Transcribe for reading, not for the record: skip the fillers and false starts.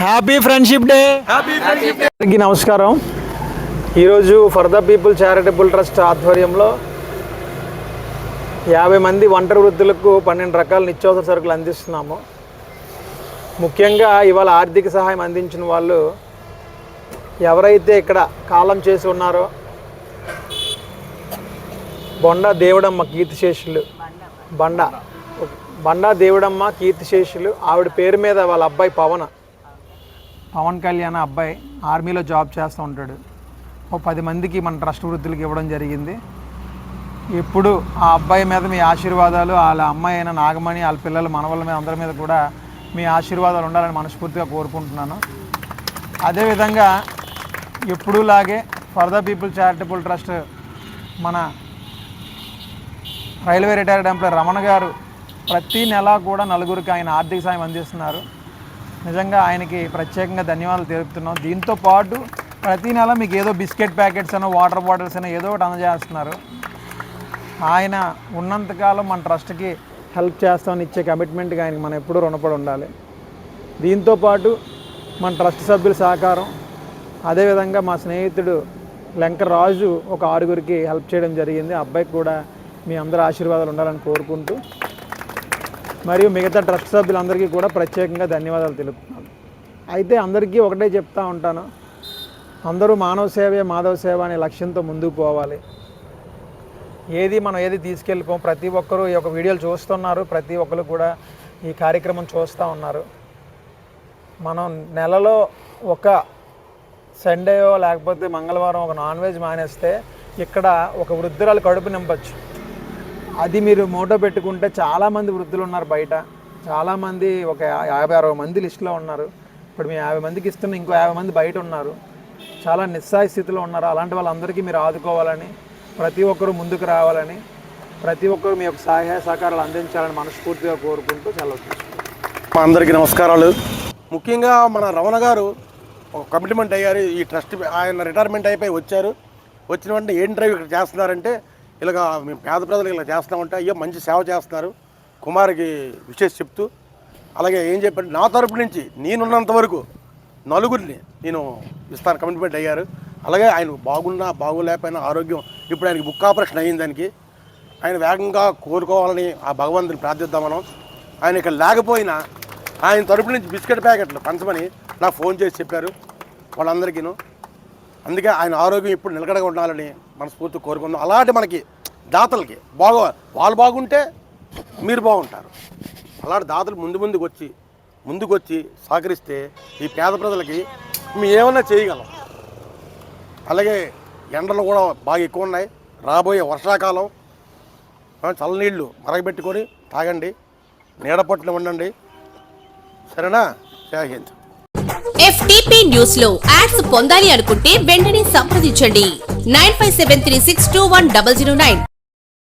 Happy friendship day. అందరికీ నమస్కారం. ఈరోజు for the people charitable trust ఆధ్వర్యంలో 50 మంది ఒంటరి వృద్ధులకు 12 రకాల నిత్యావసర సరుకులు అందిస్తున్నాము. ముఖ్యంగా ఇవాళ ఆర్థిక సహాయం అందించిన వాళ్ళు ఎవరైతే ఇక్కడ కాలం చేసి ఉన్నారో బొండా దేవుడమ్మ కీర్తిశేషులు బండా దేవుడమ్మ కీర్తిశేషులు ఆవిడ పేరు మీద వాళ్ళ అబ్బాయి పవన్ కళ్యాణ్ అబ్బాయి ఆర్మీలో జాబ్ చేస్తూ ఉంటాడు. ఓ 10 మందికి మన ట్రస్ట్ వృద్ధులకి ఇవ్వడం జరిగింది. ఇప్పుడు ఆ అబ్బాయి మీద మీ ఆశీర్వాదాలు, వాళ్ళ అమ్మాయి అయిన నాగమణి, వాళ్ళ పిల్లలు, మనవల మీద అందరి మీద కూడా మీ ఆశీర్వాదాలు ఉండాలని మనస్ఫూర్తిగా కోరుకుంటున్నాను. అదేవిధంగా ఎప్పుడూలాగే for the people charitable trust మన railway retired employee Ramana garu ప్రతి నెల కూడా నలుగురికి ఆయన ఆర్థిక సాయం అందిస్తున్నారు. నిజంగా ఆయనకి ప్రత్యేకంగా ధన్యవాదాలు తెలుపుతున్నాం. దీంతో పాటు ప్రతి నెల మీకు ఏదో బిస్కెట్ ప్యాకెట్స్ అనో వాటర్ బాటిల్స్ అనో ఏదో ఒకటి అందజేస్తున్నారు. ఆయన ఉన్నంతకాలం మన ట్రస్ట్కి హెల్ప్ చేస్తామని ఇచ్చే కమిట్మెంట్గా ఆయనకి మనం ఎప్పుడూ రుణపడి ఉండాలి. దీంతోపాటు మన ట్రస్ట్ సభ్యుల సహకారం, అదేవిధంగా మా స్నేహితుడు రాజు ఒక 6గురికి హెల్ప్ చేయడం జరిగింది. ఆ అబ్బాయికి కూడా మీ అందరి ఆశీర్వాదాలు ఉండాలని కోరుకుంటూ మరియు మిగతా ట్రస్ట్ సభ్యులందరికీ కూడా ప్రత్యేకంగా ధన్యవాదాలు తెలుపుతున్నాను. అయితే అందరికీ ఒకటే చెప్తా ఉంటాను, అందరూ మానవ సేవే మాధవ సేవ అనే లక్ష్యంతో ముందుకు పోవాలి. మనం ఏది తీసుకెళ్ళిపోం. ప్రతి ఒక్కరూ ఈ యొక్క వీడియోలు చూస్తున్నారు, ప్రతి ఒక్కరు కూడా ఈ కార్యక్రమం చూస్తూ ఉన్నారు. మనం నెలలో ఒక సండేయో లేకపోతే మంగళవారం ఒక నాన్ వెజ్ మానేస్తే ఇక్కడ ఒక వృద్ధురాలు కడుపు నింపచ్చు. అది మీరు మోటో పెట్టుకుంటే చాలామంది వృద్ధులు ఉన్నారు బయట. చాలామంది ఒక 50-60 మంది లిస్టులో ఉన్నారు. ఇప్పుడు మీ 50 మందికి ఇస్తున్న ఇంకో 50 మంది బయట ఉన్నారు, చాలా నిస్సహాయ స్థితిలో ఉన్నారు. అలాంటి వాళ్ళందరికీ మీరు ఆదుకోవాలని, ప్రతి ఒక్కరూ ముందుకు రావాలని, ప్రతి ఒక్కరు మీ యొక్క సహాయ సహకారాలు అందించాలని మనస్ఫూర్తిగా కోరుకుంటూ సెలవు తీసుకుంటాం. అందరికీ నమస్కారాలు. ముఖ్యంగా మన రమణ గారు ఒక కమిట్మెంట్ అయ్యారు. ఈ ట్రస్ట్ ఆయన రిటైర్మెంట్ అయిపోయి వచ్చారు. వచ్చిన వెంటనే ఏం డ్రైవ్ ఇక్కడ చేస్తున్నారంటే ఇలాగ మేము పేద ప్రజలకు ఇలా చేస్తామంటే అయ్యో మంచి సేవ చేస్తున్నారు కుమార్కి విశేష చెప్తూ, అలాగే ఏం చెప్పారు నా తరపు నుంచి నేనున్నంత వరకు నలుగురిని నేను ఇస్తాను కమిట్మెంట్ అయ్యారు. అలాగే ఆయన బాగున్నా బాగోలేకపోయినా ఆరోగ్యం ఇప్పుడు ఆయనకి బుక్ ఆపరేషన్ అయ్యింది. దానికి ఆయన వేగంగా కోరుకోవాలని ఆ భగవంతుని ప్రార్థిద్దాం మనం. ఆయన ఇక్కడ లేకపోయినా ఆయన తరపు నుంచి బిస్కెట్ ప్యాకెట్లు పంచమని నాకు ఫోన్ చేసి చెప్పారు వాళ్ళందరికీను. అందుకే ఆయన ఆరోగ్యం ఇప్పుడు నిలకడగా ఉండాలని మనస్ఫూర్తి కోరుకుందాం. అలాంటి మనకి దాతలకి వాళ్ళు బాగుంటే మీరు బాగుంటారు. అలాంటి దాతలు ముందుకు వచ్చి సహకరిస్తే ఈ పేద ప్రజలకి మేము ఏమన్నా చేయగలం. అలాగే ఎండలు కూడా బాగా ఎక్కువ ఉన్నాయి. రాబోయే వర్షాకాలం చల్లనీళ్ళు మరగబెట్టుకొని తాగండి, నీడపట్టున ఉండండి. సరేనా? జై హింద్. FTP న్యూస్ లో యాడ్స్ పొందాలి అనుకుంటే వెంటనే సంప్రదించండి 9573621009.